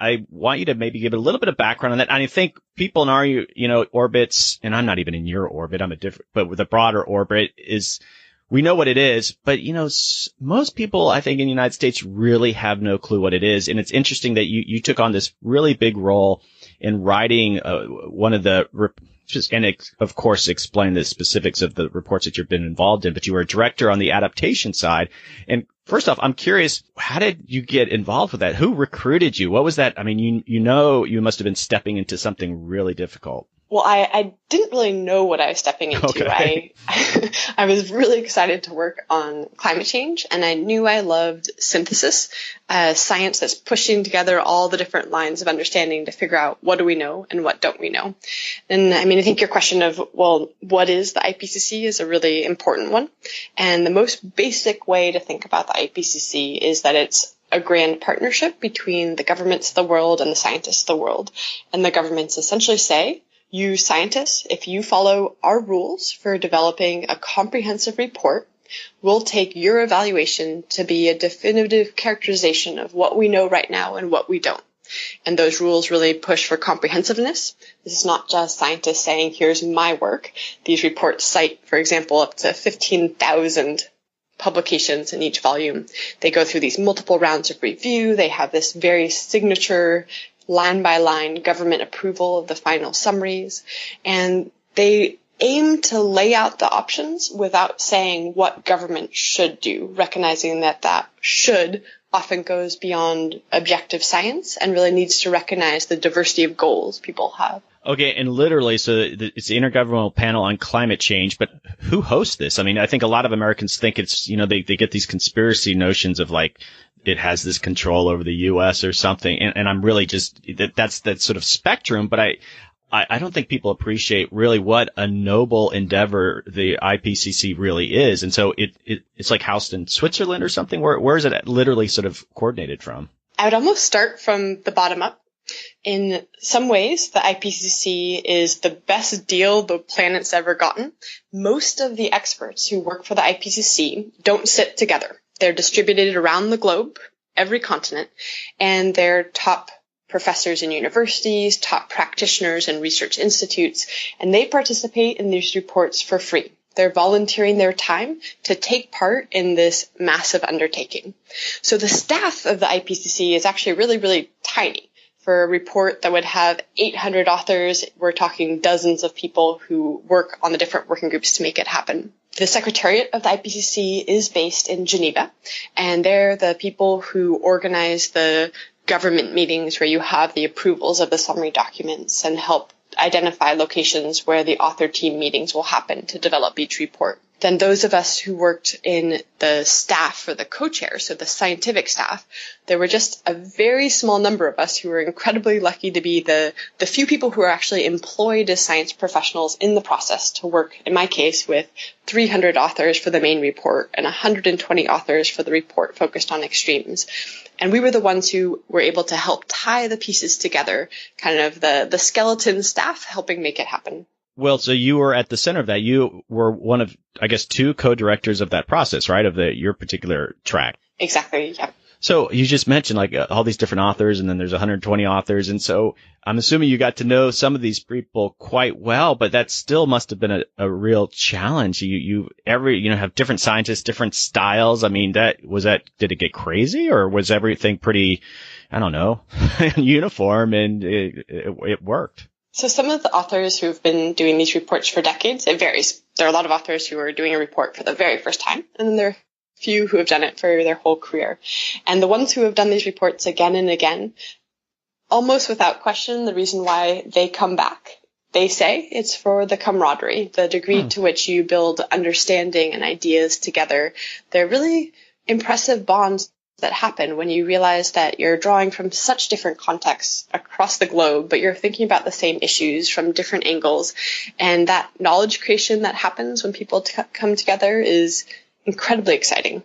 I want you to maybe give a little bit of background on that. I think people in our, orbits, and I'm not even in your orbit, but with a broader orbit is, we know what it is, but most people, I think, in the United States really have no clue what it is. And it's interesting that you took on this really big role in writing one of the of course, explain the specifics of the reports that you've been involved in, but you were a director on the adaptation side. And first off, I'm curious, how did you get involved with that? Who recruited you? What was that? I mean, you must have been stepping into something really difficult. Well, I didn't really know what I was stepping into. Okay. I was really excited to work on climate change, and I knew I loved synthesis, science that's pushing together all the different lines of understanding to figure out what do we know and what don't we know. And I mean, I think your question of, well, what is the IPCC is a really important one. And the most basic way to think about the IPCC is that it's a grand partnership between the governments of the world and the scientists of the world. And the governments essentially say, you scientists, if you follow our rules for developing a comprehensive report, we'll take your evaluation to be a definitive characterization of what we know right now and what we don't. And those rules really push for comprehensiveness. This is not just scientists saying, here's my work. These reports cite, for example, up to 15,000 publications in each volume. They go through these multiple rounds of review. They have this very signature line-by-line government approval of the final summaries, and they aim to lay out the options without saying what government should do, recognizing that should often goes beyond objective science and really needs to recognize the diversity of goals people have. Okay, and literally, so it's the Intergovernmental Panel on Climate Change, but who hosts this? I mean, I think a lot of Americans think it's, they get these conspiracy notions of like, it has this control over the U.S. or something. And I'm really just, that's that sort of spectrum, but I don't think people appreciate really what a noble endeavor the IPCC really is. And so it's like housed in Switzerland or something. Where is it literally sort of coordinated from? I would almost start from the bottom up. In some ways, the IPCC is the best deal the planet's ever gotten. Most of the experts who work for the IPCC don't sit together. They're distributed around the globe, every continent, and they're top professors in universities, top practitioners in research institutes, and they participate in these reports for free. They're volunteering their time to take part in this massive undertaking. So the staff of the IPCC is actually really, really tiny. For a report that would have 800 authors, we're talking dozens of people who work on the different working groups to make it happen. The Secretariat of the IPCC is based in Geneva, and they're the people who organize the government meetings where you have the approvals of the summary documents and help identify locations where the author team meetings will happen to develop each report. Then those of us who worked in the staff for the co-chairs, so the scientific staff, there were just a very small number of us who were incredibly lucky to be the few people who are actually employed as science professionals in the process to work, in my case, with 300 authors for the main report and 120 authors for the report focused on extremes. And we were the ones who were able to help tie the pieces together, kind of the skeleton staff helping make it happen. Well, so you were at the center of that. You were one of, I guess, two co-directors of that process, right? Of your particular track. Exactly. Yeah. So you just mentioned like all these different authors, and then there's 120 authors. And so I'm assuming you got to know some of these people quite well, but that still must have been a real challenge. You have different scientists, different styles. I mean, did it get crazy, or was everything pretty, I don't know, uniform and it worked? So some of the authors who've been doing these reports for decades, it varies. There are a lot of authors who are doing a report for the very first time, and then there are a few who have done it for their whole career. And the ones who have done these reports again and again, almost without question, the reason why they come back, they say it's for the camaraderie, the degree to which you build understanding and ideas together. They're really impressive bonds that happen when you realize that you're drawing from such different contexts across the globe, but you're thinking about the same issues from different angles. And that knowledge creation that happens when people come together is incredibly exciting.